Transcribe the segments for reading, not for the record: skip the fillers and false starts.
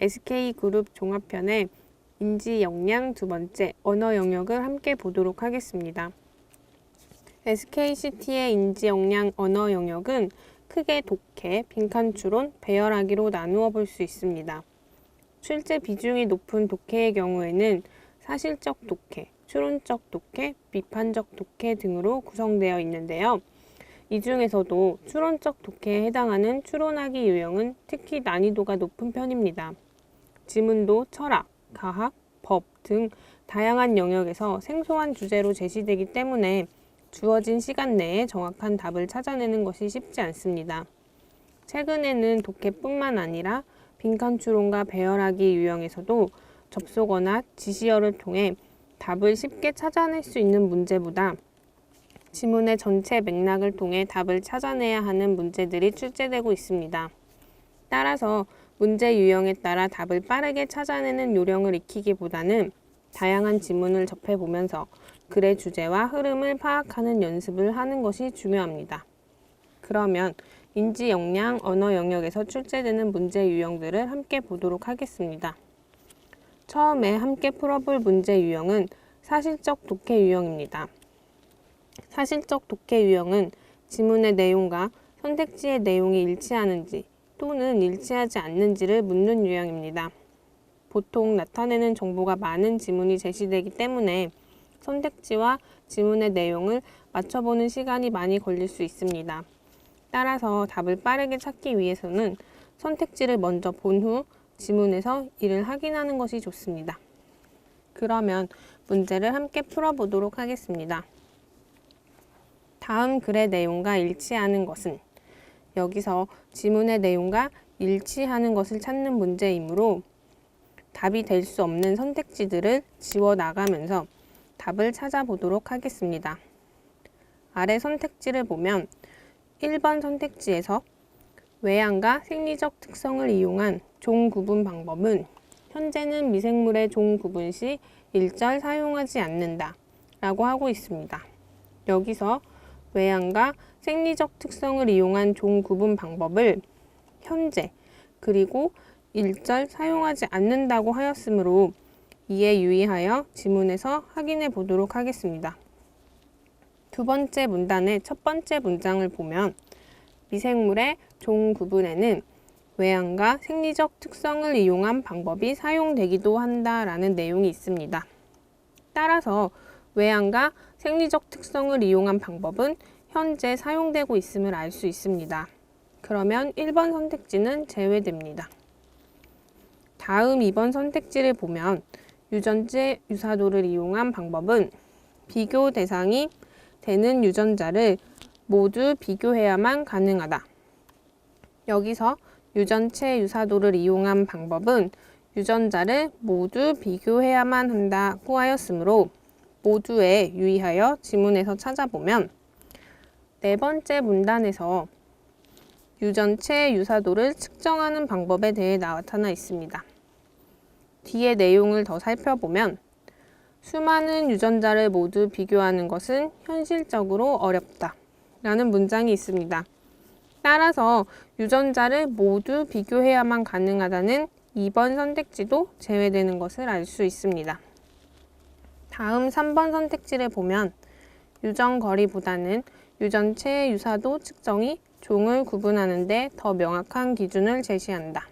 SK그룹 종합편의 인지 역량 두 번째 언어 영역을 함께 보도록 하겠습니다. SKCT의 인지 역량 언어 영역은 크게 독해, 빈칸 추론, 배열하기로 나누어 볼 수 있습니다. 출제 비중이 높은 독해의 경우에는 사실적 독해, 추론적 독해, 비판적 독해 등으로 구성되어 있는데요. 이 중에서도 추론적 독해에 해당하는 추론하기 유형은 특히 난이도가 높은 편입니다. 지문도 철학, 과학, 법 등 다양한 영역에서 생소한 주제로 제시되기 때문에 주어진 시간 내에 정확한 답을 찾아내는 것이 쉽지 않습니다. 최근에는 독해뿐만 아니라 빈칸 추론과 배열하기 유형에서도 접속어나 지시어를 통해 답을 쉽게 찾아낼 수 있는 문제보다 지문의 전체 맥락을 통해 답을 찾아내야 하는 문제들이 출제되고 있습니다. 따라서 문제 유형에 따라 답을 빠르게 찾아내는 요령을 익히기보다는 다양한 지문을 접해보면서 글의 주제와 흐름을 파악하는 연습을 하는 것이 중요합니다. 그러면 인지 역량 언어 영역에서 출제되는 문제 유형들을 함께 보도록 하겠습니다. 처음에 함께 풀어볼 문제 유형은 사실적 독해 유형입니다. 사실적 독해 유형은 지문의 내용과 선택지의 내용이 일치하는지 또는 일치하지 않는지를 묻는 유형입니다. 보통 나타내는 정보가 많은 지문이 제시되기 때문에 선택지와 지문의 내용을 맞춰보는 시간이 많이 걸릴 수 있습니다. 따라서 답을 빠르게 찾기 위해서는 선택지를 먼저 본 후 지문에서 이를 확인하는 것이 좋습니다. 그러면 문제를 함께 풀어보도록 하겠습니다. 다음 글의 내용과 일치하는 것은 여기서 지문의 내용과 일치하는 것을 찾는 문제이므로 답이 될 수 없는 선택지들을 지워나가면서 답을 찾아보도록 하겠습니다. 아래 선택지를 보면 1번 선택지에서 외양과 생리적 특성을 이용한 종 구분 방법은 현재는 미생물의 종 구분 시 일절 사용하지 않는다 라고 하고 있습니다. 여기서 외양과 생리적 특성을 이용한 종 구분 방법을 현재 그리고 일절 사용하지 않는다고 하였으므로 이에 유의하여 지문에서 확인해 보도록 하겠습니다. 두 번째 문단의 첫 번째 문장을 보면 미생물의 종 구분에는 외양과 생리적 특성을 이용한 방법이 사용되기도 한다라는 내용이 있습니다. 따라서 외양과 생리적 특성을 이용한 방법은 현재 사용되고 있음을 알 수 있습니다. 그러면 1번 선택지는 제외됩니다. 다음 2번 선택지를 보면 유전체 유사도를 이용한 방법은 비교 대상이 되는 유전자를 모두 비교해야만 가능하다. 여기서 유전체 유사도를 이용한 방법은 유전자를 모두 비교해야만 한다고 하였으므로 모두에 유의하여 지문에서 찾아보면 네 번째 문단에서 유전체 유사도를 측정하는 방법에 대해 나타나 있습니다. 뒤의 내용을 더 살펴보면 수많은 유전자를 모두 비교하는 것은 현실적으로 어렵다 라는 문장이 있습니다. 따라서 유전자를 모두 비교해야만 가능하다는 2번 선택지도 제외되는 것을 알 수 있습니다. 다음 3번 선택지를 보면 유전거리보다는 유전체 유사도 측정이 종을 구분하는 데 더 명확한 기준을 제시한다.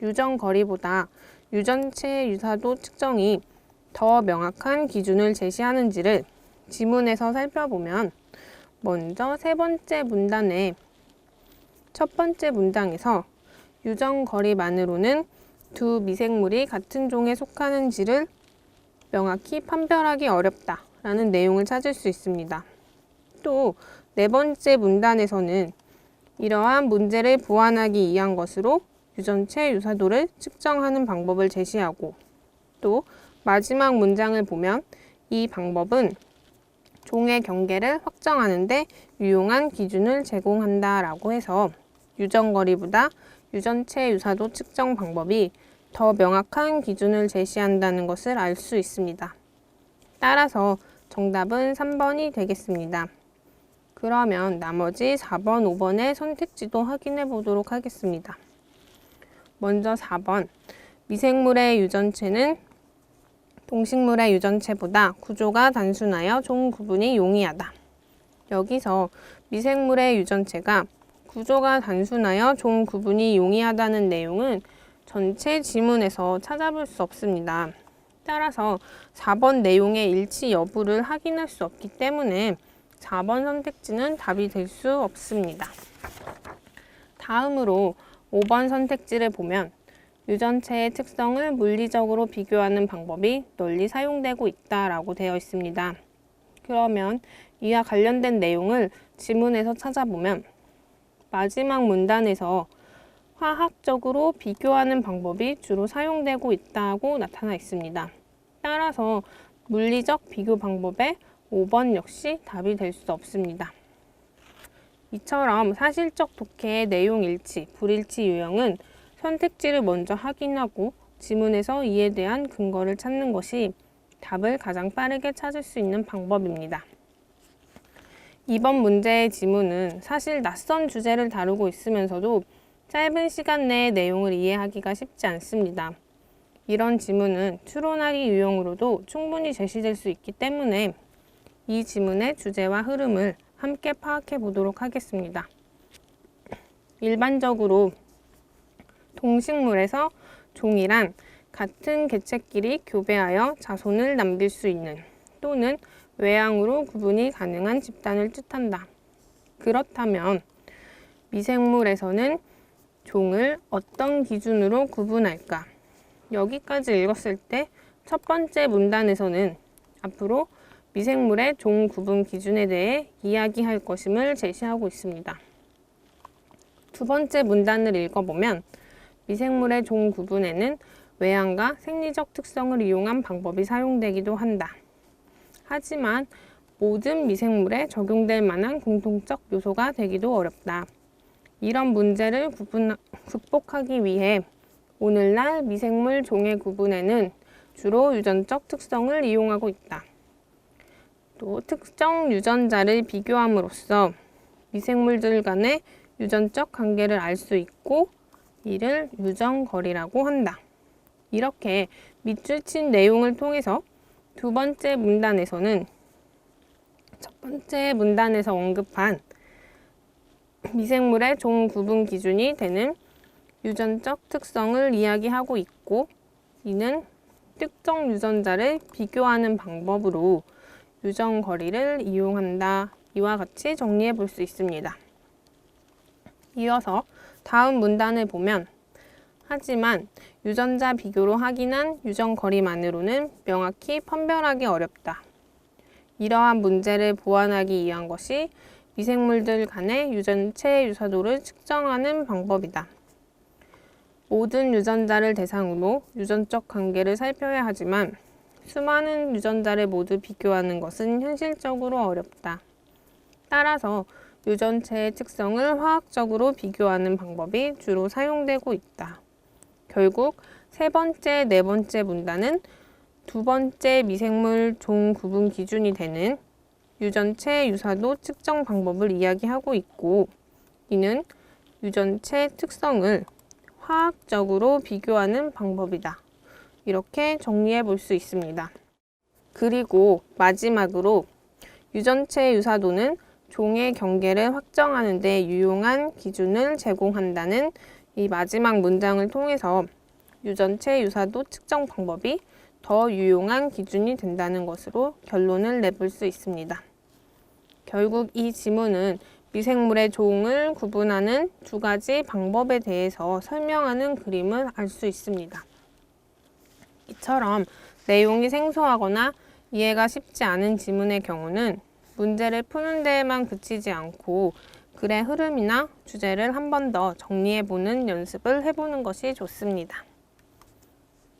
유전거리보다 유전체 유사도 측정이 더 명확한 기준을 제시하는지를 지문에서 살펴보면 먼저 세 번째 문단의 첫 번째 문장에서 유전거리만으로는 두 미생물이 같은 종에 속하는지를 명확히 판별하기 어렵다 라는 내용을 찾을 수 있습니다. 또 네 번째 문단에서는 이러한 문제를 보완하기 위한 것으로 유전체 유사도를 측정하는 방법을 제시하고 또 마지막 문장을 보면 이 방법은 종의 경계를 확정하는 데 유용한 기준을 제공한다 라고 해서 유전거리보다 유전체 유사도 측정 방법이 더 명확한 기준을 제시한다는 것을 알 수 있습니다. 따라서 정답은 3번이 되겠습니다. 그러면 나머지 4번, 5번의 선택지도 확인해 보도록 하겠습니다. 먼저 4번, 미생물의 유전체는 동식물의 유전체보다 구조가 단순하여 종 구분이 용이하다. 여기서 미생물의 유전체가 구조가 단순하여 종 구분이 용이하다는 내용은 전체 지문에서 찾아볼 수 없습니다. 따라서 4번 내용의 일치 여부를 확인할 수 없기 때문에 4번 선택지는 답이 될 수 없습니다. 다음으로 5번 선택지를 보면 유전체의 특성을 물리적으로 비교하는 방법이 널리 사용되고 있다라고 되어 있습니다. 그러면 이와 관련된 내용을 지문에서 찾아보면 마지막 문단에서 화학적으로 비교하는 방법이 주로 사용되고 있다고 나타나 있습니다. 따라서 물리적 비교 방법에 5번 역시 답이 될 수 없습니다. 이처럼 사실적 독해의 내용 일치, 불일치 유형은 선택지를 먼저 확인하고 지문에서 이에 대한 근거를 찾는 것이 답을 가장 빠르게 찾을 수 있는 방법입니다. 이번 문제의 지문은 사실 낯선 주제를 다루고 있으면서도 짧은 시간 내에 내용을 이해하기가 쉽지 않습니다. 이런 지문은 추론하기 유형으로도 충분히 제시될 수 있기 때문에 이 지문의 주제와 흐름을 함께 파악해 보도록 하겠습니다. 일반적으로 동식물에서 종이란 같은 개체끼리 교배하여 자손을 남길 수 있는 또는 외양으로 구분이 가능한 집단을 뜻한다. 그렇다면 미생물에서는 종을 어떤 기준으로 구분할까? 여기까지 읽었을 때 첫 번째 문단에서는 앞으로 미생물의 종 구분 기준에 대해 이야기할 것임을 제시하고 있습니다. 두 번째 문단을 읽어보면 미생물의 종 구분에는 외양과 생리적 특성을 이용한 방법이 사용되기도 한다. 하지만 모든 미생물에 적용될 만한 공통적 요소가 되기도 어렵다. 이런 문제를 극복하기 위해 오늘날 미생물 종의 구분에는 주로 유전적 특성을 이용하고 있다. 또 특정 유전자를 비교함으로써 미생물들 간의 유전적 관계를 알 수 있고 이를 유전거리라고 한다. 이렇게 밑줄 친 내용을 통해서 두 번째 문단에서는 첫 번째 문단에서 언급한 미생물의 종 구분 기준이 되는 유전적 특성을 이야기하고 있고 이는 특정 유전자를 비교하는 방법으로 유전거리를 이용한다. 이와 같이 정리해 볼 수 있습니다. 이어서 다음 문단을 보면 하지만 유전자 비교로 확인한 유전거리만으로는 명확히 판별하기 어렵다. 이러한 문제를 보완하기 위한 것이 미생물들 간의 유전체 유사도를 측정하는 방법이다. 모든 유전자를 대상으로 유전적 관계를 살펴야 하지만 수많은 유전자를 모두 비교하는 것은 현실적으로 어렵다. 따라서 유전체의 특성을 화학적으로 비교하는 방법이 주로 사용되고 있다. 결국 세 번째, 네 번째 문단은 두 번째 미생물 종 구분 기준이 되는 유전체 유사도 측정 방법을 이야기하고 있고 이는 유전체 특성을 화학적으로 비교하는 방법이다. 이렇게 정리해 볼 수 있습니다. 그리고 마지막으로 유전체 유사도는 종의 경계를 확정하는 데 유용한 기준을 제공한다는 이 마지막 문장을 통해서 유전체 유사도 측정 방법이 더 유용한 기준이 된다는 것으로 결론을 내볼 수 있습니다. 결국 이 지문은 미생물의 종을 구분하는 두 가지 방법에 대해서 설명하는 그림을 알 수 있습니다. 이처럼 내용이 생소하거나 이해가 쉽지 않은 지문의 경우는 문제를 푸는 데에만 그치지 않고 글의 흐름이나 주제를 한 번 더 정리해보는 연습을 해보는 것이 좋습니다.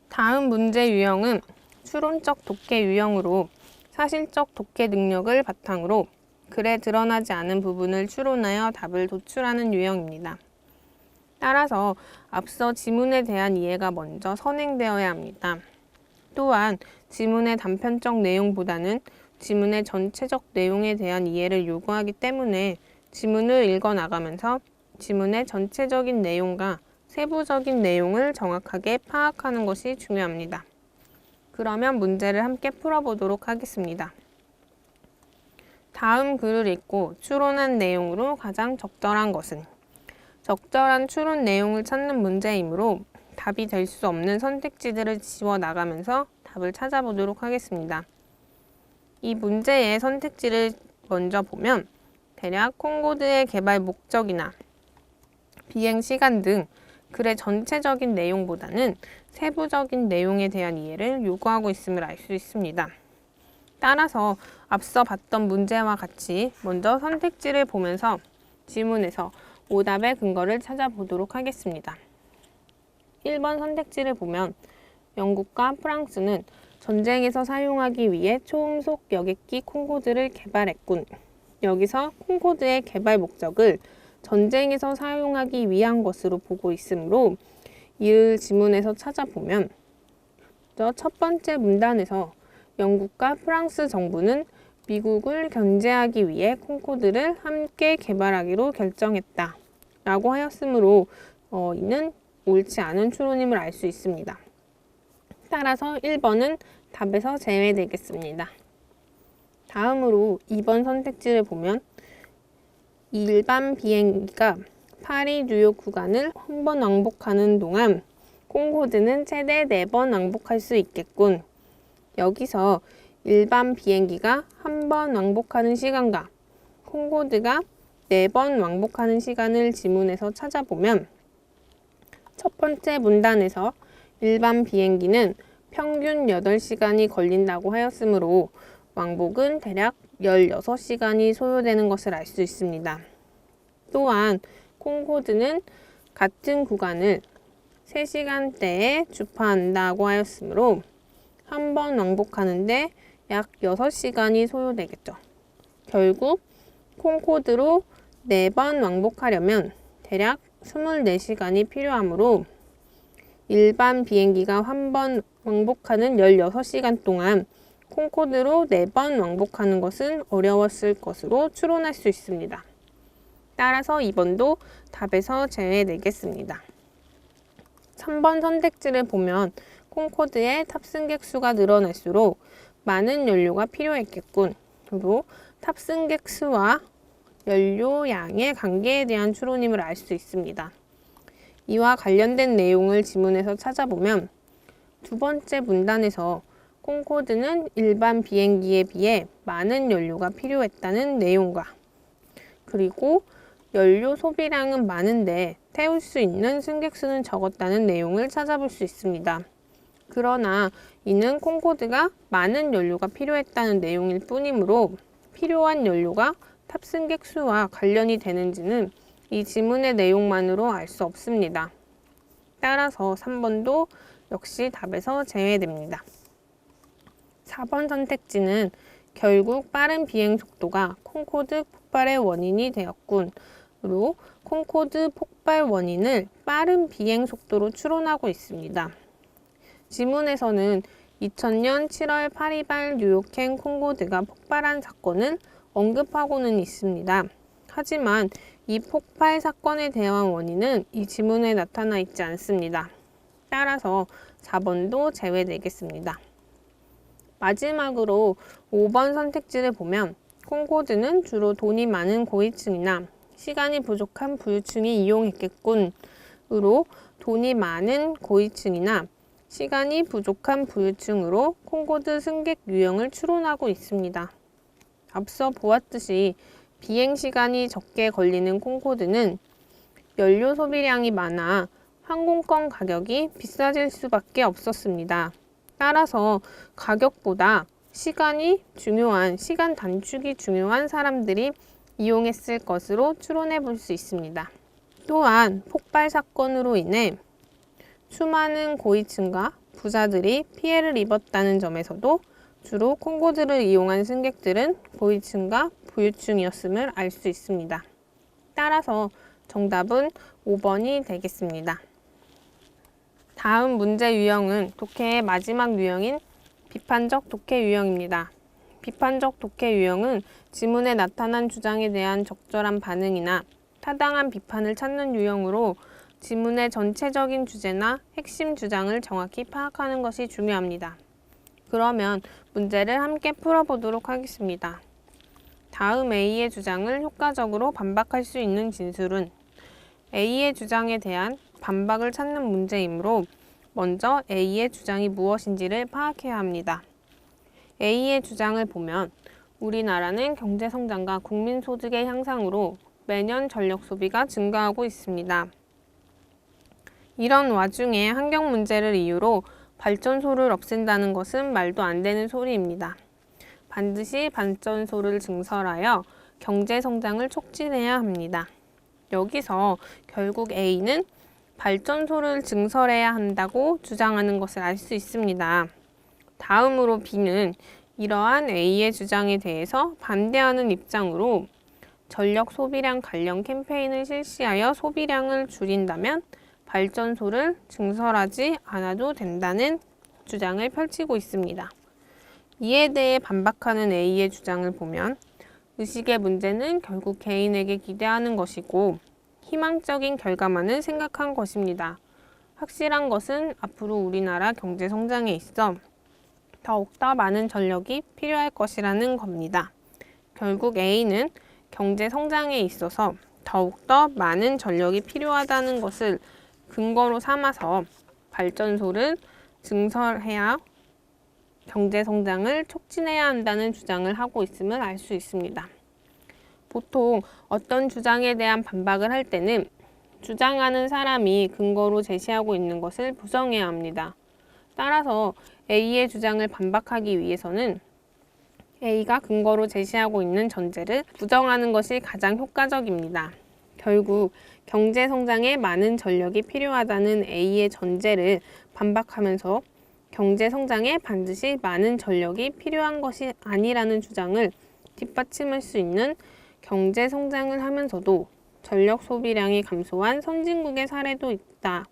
다음 문제 유형은 추론적 독해 유형으로 사실적 독해 능력을 바탕으로 글에 드러나지 않은 부분을 추론하여 답을 도출하는 유형입니다. 따라서 앞서 지문에 대한 이해가 먼저 선행되어야 합니다. 또한 지문의 단편적 내용보다는 지문의 전체적 내용에 대한 이해를 요구하기 때문에 지문을 읽어 나가면서 지문의 전체적인 내용과 세부적인 내용을 정확하게 파악하는 것이 중요합니다. 그러면 문제를 함께 풀어보도록 하겠습니다. 다음 글을 읽고 추론한 내용으로 가장 적절한 것은? 적절한 추론 내용을 찾는 문제이므로 답이 될 수 없는 선택지들을 지워 나가면서 답을 찾아보도록 하겠습니다. 이 문제의 선택지를 먼저 보면 대략 콩고드의 개발 목적이나 비행 시간 등 글의 전체적인 내용보다는 세부적인 내용에 대한 이해를 요구하고 있음을 알 수 있습니다. 따라서 앞서 봤던 문제와 같이 먼저 선택지를 보면서 지문에서 오답의 근거를 찾아보도록 하겠습니다. 1번 선택지를 보면 영국과 프랑스는 전쟁에서 사용하기 위해 초음속 여객기 콩고드를 개발했군. 여기서 콩고드의 개발 목적을 전쟁에서 사용하기 위한 것으로 보고 있으므로 이를 지문에서 찾아보면 첫 번째 문단에서 영국과 프랑스 정부는 미국을 견제하기 위해 콩코드를 함께 개발하기로 결정했다 라고 하였으므로 이는 옳지 않은 추론임을 알 수 있습니다. 따라서 1번은 답에서 제외되겠습니다. 다음으로 2번 선택지를 보면 일반 비행기가 파리 뉴욕 구간을 한 번 왕복하는 동안 콩코드는 최대 4번 왕복할 수 있겠군. 여기서 일반 비행기가 한 번 왕복하는 시간과 콩코드가 4번 왕복하는 시간을 지문에서 찾아보면 첫 번째 문단에서 일반 비행기는 평균 8시간이 걸린다고 하였으므로 왕복은 대략 16시간이 소요되는 것을 알 수 있습니다. 또한 콩코드는 같은 구간을 3시간대에 주파한다고 하였으므로 한 번 왕복하는데 약 6시간이 소요되겠죠. 결국 콩코드로 4번 왕복하려면 대략 24시간이 필요하므로 일반 비행기가 한 번 왕복하는 16시간 동안 콩코드로 4번 왕복하는 것은 어려웠을 것으로 추론할 수 있습니다. 따라서 2번도 답에서 제외되겠습니다. 3번 선택지를 보면 콩코드의 탑승객 수가 늘어날수록 많은 연료가 필요했겠군. 로 탑승객 수와 연료 양의 관계에 대한 추론임을 알 수 있습니다. 이와 관련된 내용을 지문에서 찾아보면 두 번째 문단에서 콩코드는 일반 비행기에 비해 많은 연료가 필요했다는 내용과 그리고 연료 소비량은 많은데 태울 수 있는 승객 수는 적었다는 내용을 찾아볼 수 있습니다. 그러나 이는 콩코드가 많은 연료가 필요했다는 내용일 뿐이므로 필요한 연료가 탑승객 수와 관련이 되는지는 이 지문의 내용만으로 알 수 없습니다. 따라서 3번도 역시 답에서 제외됩니다. 4번 선택지는 결국 빠른 비행 속도가 콩코드 폭발의 원인이 되었군. 로 콩코드 폭발 원인을 빠른 비행 속도로 추론하고 있습니다. 지문에서는 2000년 7월 파리발 뉴욕행 콩코드가 폭발한 사건을 언급하고는 있습니다. 하지만 이 폭발 사건에 대한 원인은 이 지문에 나타나 있지 않습니다. 따라서 4번도 제외되겠습니다. 마지막으로 5번 선택지를 보면 콩코드는 주로 돈이 많은 고위층이나 시간이 부족한 부유층이 이용했겠군. 으로 돈이 많은 고위층이나 시간이 부족한 부유층으로 콩코드 승객 유형을 추론하고 있습니다. 앞서 보았듯이 비행 시간이 적게 걸리는 콩코드는 연료 소비량이 많아 항공권 가격이 비싸질 수밖에 없었습니다. 따라서 가격보다 시간 단축이 중요한 사람들이 이용했을 것으로 추론해 볼 수 있습니다. 또한 폭발 사건으로 인해 수많은 고위층과 부자들이 피해를 입었다는 점에서도 주로 콩코드를 이용한 승객들은 고위층과 부유층이었음을 알 수 있습니다. 따라서 정답은 5번이 되겠습니다. 다음 문제 유형은 독해의 마지막 유형인 비판적 독해 유형입니다. 비판적 독해 유형은 지문에 나타난 주장에 대한 적절한 반응이나 타당한 비판을 찾는 유형으로 지문의 전체적인 주제나 핵심 주장을 정확히 파악하는 것이 중요합니다. 그러면 문제를 함께 풀어보도록 하겠습니다. 다음 A의 주장을 효과적으로 반박할 수 있는 진술은 A의 주장에 대한 반박을 찾는 문제이므로 먼저 A의 주장이 무엇인지를 파악해야 합니다. A의 주장을 보면 우리나라는 경제성장과 국민소득의 향상으로 매년 전력 소비가 증가하고 있습니다. 이런 와중에 환경 문제를 이유로 발전소를 없앤다는 것은 말도 안 되는 소리입니다. 반드시 발전소를 증설하여 경제성장을 촉진해야 합니다. 여기서 결국 A는 발전소를 증설해야 한다고 주장하는 것을 알 수 있습니다. 다음으로 B는 이러한 A의 주장에 대해서 반대하는 입장으로 전력 소비량 관련 캠페인을 실시하여 소비량을 줄인다면 발전소를 증설하지 않아도 된다는 주장을 펼치고 있습니다. 이에 대해 반박하는 A의 주장을 보면 의식의 문제는 결국 개인에게 기대하는 것이고 희망적인 결과만을 생각한 것입니다. 확실한 것은 앞으로 우리나라 경제 성장에 있어 더욱더 많은 전력이 필요할 것이라는 겁니다. 결국 A는 경제 성장에 있어서 더욱더 많은 전력이 필요하다는 것을 근거로 삼아서 발전소를 증설해야 경제 성장을 촉진해야 한다는 주장을 하고 있음을 알 수 있습니다. 보통 어떤 주장에 대한 반박을 할 때는 주장하는 사람이 근거로 제시하고 있는 것을 부정해야 합니다. 따라서 A의 주장을 반박하기 위해서는 A가 근거로 제시하고 있는 전제를 부정하는 것이 가장 효과적입니다. 결국 경제 성장에 많은 전력이 필요하다는 A의 전제를 반박하면서 경제 성장에 반드시 많은 전력이 필요한 것이 아니라는 주장을 뒷받침할 수 있는 경제 성장을 하면서도 전력 소비량이 감소한 선진국의 사례도 있다.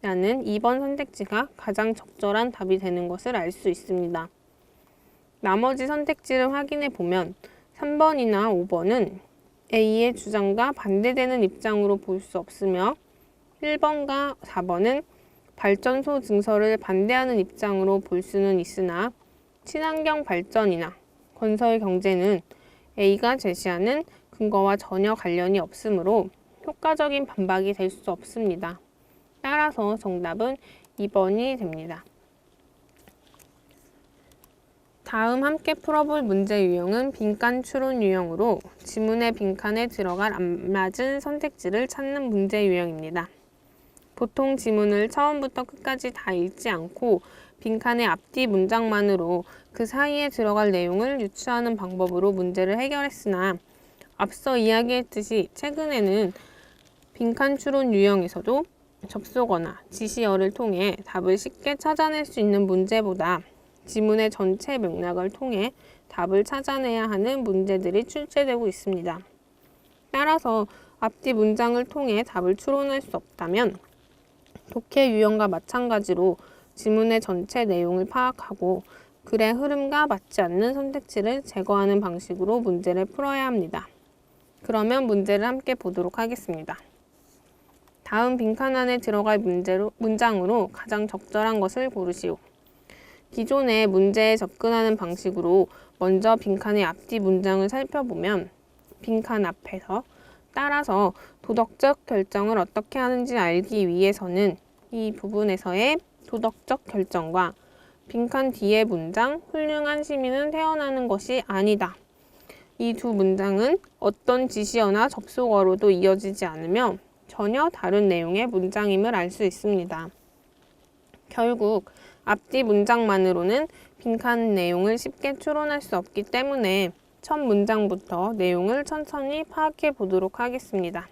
라는 2번 선택지가 가장 적절한 답이 되는 것을 알 수 있습니다. 나머지 선택지를 확인해 보면 3번이나 5번은 A의 주장과 반대되는 입장으로 볼 수 없으며 1번과 4번은 발전소 증설을 반대하는 입장으로 볼 수는 있으나 친환경 발전이나 건설 경제는 A가 제시하는 근거와 전혀 관련이 없으므로 효과적인 반박이 될 수 없습니다. 따라서 정답은 2번이 됩니다. 다음 함께 풀어볼 문제 유형은 빈칸 추론 유형으로 지문의 빈칸에 들어갈 안맞은 선택지를 찾는 문제 유형입니다. 보통 지문을 처음부터 끝까지 다 읽지 않고 빈칸의 앞뒤 문장만으로 그 사이에 들어갈 내용을 유추하는 방법으로 문제를 해결했으나 앞서 이야기했듯이 최근에는 빈칸 추론 유형에서도 접속어나 지시어를 통해 답을 쉽게 찾아낼 수 있는 문제보다 지문의 전체 맥락을 통해 답을 찾아내야 하는 문제들이 출제되고 있습니다. 따라서 앞뒤 문장을 통해 답을 추론할 수 없다면 독해 유형과 마찬가지로 지문의 전체 내용을 파악하고 글의 흐름과 맞지 않는 선택지를 제거하는 방식으로 문제를 풀어야 합니다. 그러면 문제를 함께 보도록 하겠습니다. 다음 빈칸 안에 들어갈 문장으로 가장 적절한 것을 고르시오. 기존의 문제에 접근하는 방식으로 먼저 빈칸의 앞뒤 문장을 살펴보면 빈칸 앞에서 따라서 도덕적 결정을 어떻게 하는지 알기 위해서는 이 부분에서의 도덕적 결정과 빈칸 뒤의 문장 훌륭한 시민은 태어나는 것이 아니다. 이 두 문장은 어떤 지시어나 접속어로도 이어지지 않으며 전혀 다른 내용의 문장임을 알 수 있습니다. 결국 앞뒤 문장만으로는 빈칸 내용을 쉽게 추론할 수 없기 때문에 첫 문장부터 내용을 천천히 파악해 보도록 하겠습니다.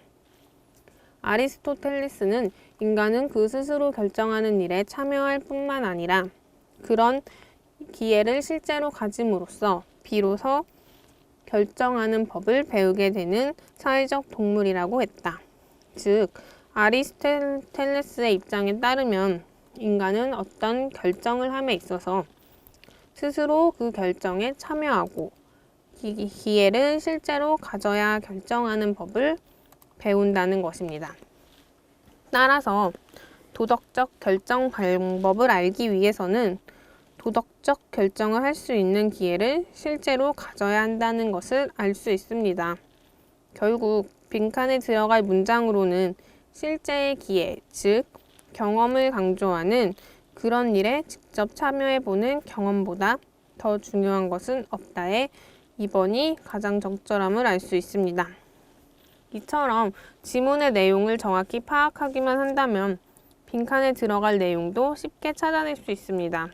아리스토텔레스는 인간은 그 스스로 결정하는 일에 참여할 뿐만 아니라 그런 기회를 실제로 가짐으로써 비로소 결정하는 법을 배우게 되는 사회적 동물이라고 했다. 즉, 아리스토텔레스의 입장에 따르면 인간은 어떤 결정을 함에 있어서 스스로 그 결정에 참여하고 기회를 실제로 가져야 결정하는 법을 배운다는 것입니다. 따라서 도덕적 결정 방법을 알기 위해서는 도덕적 결정을 할 수 있는 기회를 실제로 가져야 한다는 것을 알 수 있습니다. 결국 빈칸에 들어갈 문장으로는 실제의 기회, 즉 경험을 강조하는 그런 일에 직접 참여해보는 경험보다 더 중요한 것은 없다에 2번이 가장 적절함을 알 수 있습니다. 이처럼 지문의 내용을 정확히 파악하기만 한다면 빈칸에 들어갈 내용도 쉽게 찾아낼 수 있습니다.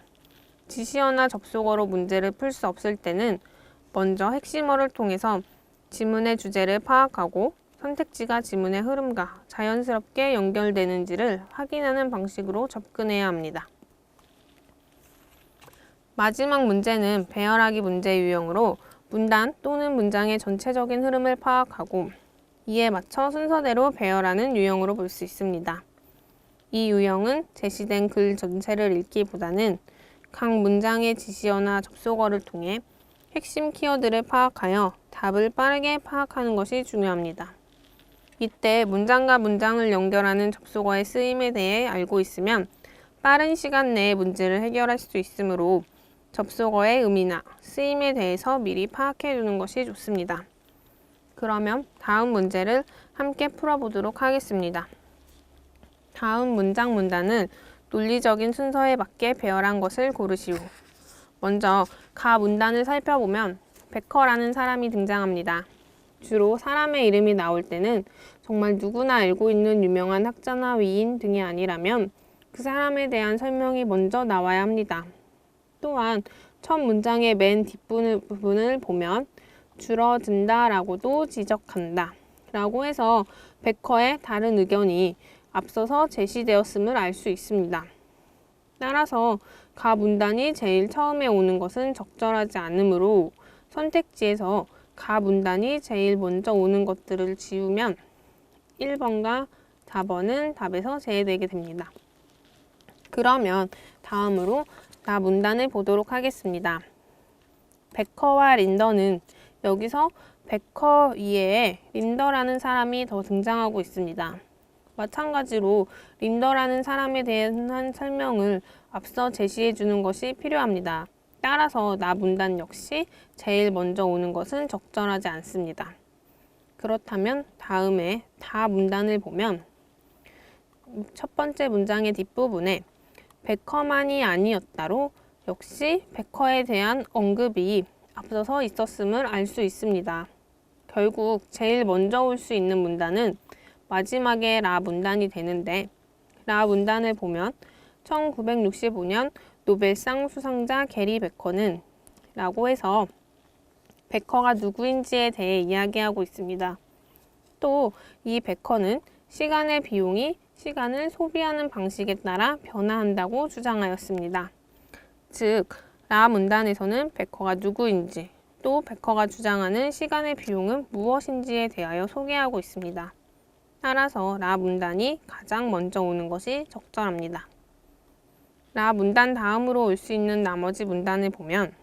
지시어나 접속어로 문제를 풀 수 없을 때는 먼저 핵심어를 통해서 지문의 주제를 파악하고 선택지가 지문의 흐름과 자연스럽게 연결되는지를 확인하는 방식으로 접근해야 합니다. 마지막 문제는 배열하기 문제 유형으로 문단 또는 문장의 전체적인 흐름을 파악하고 이에 맞춰 순서대로 배열하는 유형으로 볼 수 있습니다. 이 유형은 제시된 글 전체를 읽기보다는 각 문장의 지시어나 접속어를 통해 핵심 키워드를 파악하여 답을 빠르게 파악하는 것이 중요합니다. 이때 문장과 문장을 연결하는 접속어의 쓰임에 대해 알고 있으면 빠른 시간 내에 문제를 해결할 수 있으므로 접속어의 의미나 쓰임에 대해서 미리 파악해 두는 것이 좋습니다. 그러면 다음 문제를 함께 풀어보도록 하겠습니다. 다음 문단은 논리적인 순서에 맞게 배열한 것을 고르시오. 먼저 가 문단을 살펴보면 베커라는 사람이 등장합니다. 주로 사람의 이름이 나올 때는 정말 누구나 알고 있는 유명한 학자나 위인 등이 아니라면 그 사람에 대한 설명이 먼저 나와야 합니다. 또한 첫 문장의 맨 뒷부분을 보면 줄어든다 라고도 지적한다 라고 해서 베커의 다른 의견이 앞서서 제시되었음을 알 수 있습니다. 따라서 가 문단이 제일 처음에 오는 것은 적절하지 않으므로 선택지에서 가 문단이 제일 먼저 오는 것들을 지우면 1번과 4번은 답에서 제외되게 됩니다. 그러면 다음으로 나 문단을 보도록 하겠습니다. 베커와 린더는 여기서 베커 이외에 린더라는 사람이 더 등장하고 있습니다. 마찬가지로 린더라는 사람에 대한 설명을 앞서 제시해 주는 것이 필요합니다. 따라서 나 문단 역시 제일 먼저 오는 것은 적절하지 않습니다. 그렇다면 다음에 다 문단을 보면 첫 번째 문장의 뒷부분에 베커만이 아니었다로 역시 베커에 대한 언급이 앞서서 있었음을 알 수 있습니다. 결국 제일 먼저 올 수 있는 문단은 마지막에 라 문단이 되는데 라 문단을 보면 1965년 노벨상 수상자 게리 베커는 라고 해서 베커가 누구인지에 대해 이야기하고 있습니다. 또 이 베커는 시간의 비용이 시간을 소비하는 방식에 따라 변화한다고 주장하였습니다. 즉, 라 문단에서는 베커가 누구인지 또 베커가 주장하는 시간의 비용은 무엇인지에 대하여 소개하고 있습니다. 따라서 라 문단이 가장 먼저 오는 것이 적절합니다. 라 문단 다음으로 올 수 있는 나머지 문단을 보면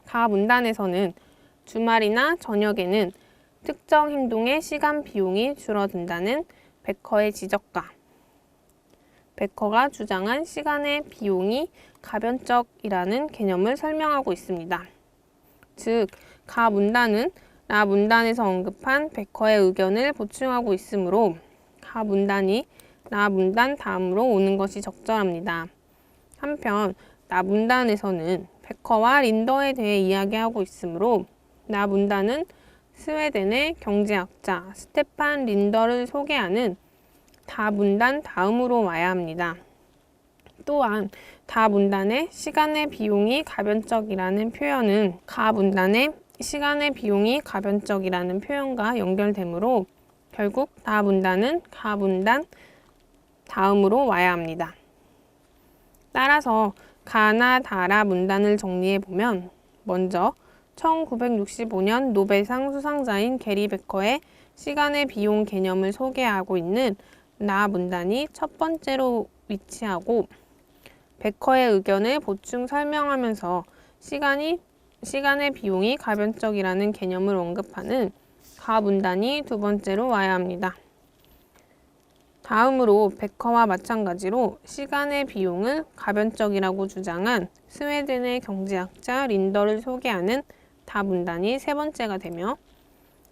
가 문단에서는 주말이나 저녁에는 특정 행동의 시간 비용이 줄어든다는 베커의 지적과 베커가 주장한 시간의 비용이 가변적이라는 개념을 설명하고 있습니다. 즉, 가 문단은 라 문단에서 언급한 베커의 의견을 보충하고 있으므로 가 문단이 라 문단 다음으로 오는 것이 적절합니다. 한편 라 문단에서는 베커와 린더에 대해 이야기하고 있으므로 라 문단은 스웨덴의 경제학자 스테판 린더를 소개하는 다 문단 다음으로 와야 합니다. 또한 다 문단의 시간의 비용이 가변적이라는 표현은 가 문단의 시간의 비용이 가변적이라는 표현과 연결되므로 결국 다 문단은 가 문단 다음으로 와야 합니다. 따라서 가나 다라 문단을 정리해 보면 먼저 1965년 노벨상 수상자인 게리 베커의 시간의 비용 개념을 소개하고 있는 나 문단이 첫 번째로 위치하고 베커의 의견을 보충 설명하면서 시간의 비용이 가변적이라는 개념을 언급하는 가 문단이 두 번째로 와야 합니다. 다음으로 백커와 마찬가지로 시간의 비용을 가변적이라고 주장한 스웨덴의 경제학자 린더를 소개하는 다문단이 세 번째가 되며,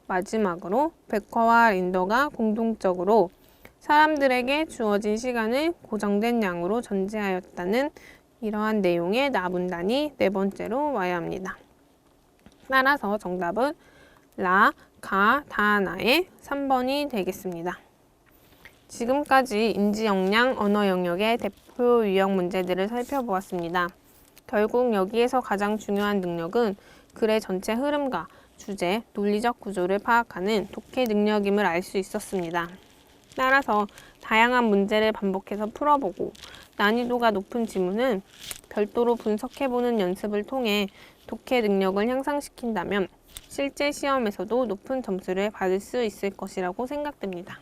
마지막으로 백커와 린더가 공통적으로 사람들에게 주어진 시간을 고정된 양으로 전제하였다는 이러한 내용의 나문단이 네 번째로 와야 합니다. 따라서 정답은 라, 가, 다나의 3번이 되겠습니다. 지금까지 인지 역량, 언어 영역의 대표 유형 문제들을 살펴보았습니다. 결국 여기에서 가장 중요한 능력은 글의 전체 흐름과 주제, 논리적 구조를 파악하는 독해 능력임을 알 수 있었습니다. 따라서 다양한 문제를 반복해서 풀어보고 난이도가 높은 지문은 별도로 분석해보는 연습을 통해 독해 능력을 향상시킨다면 실제 시험에서도 높은 점수를 받을 수 있을 것이라고 생각됩니다.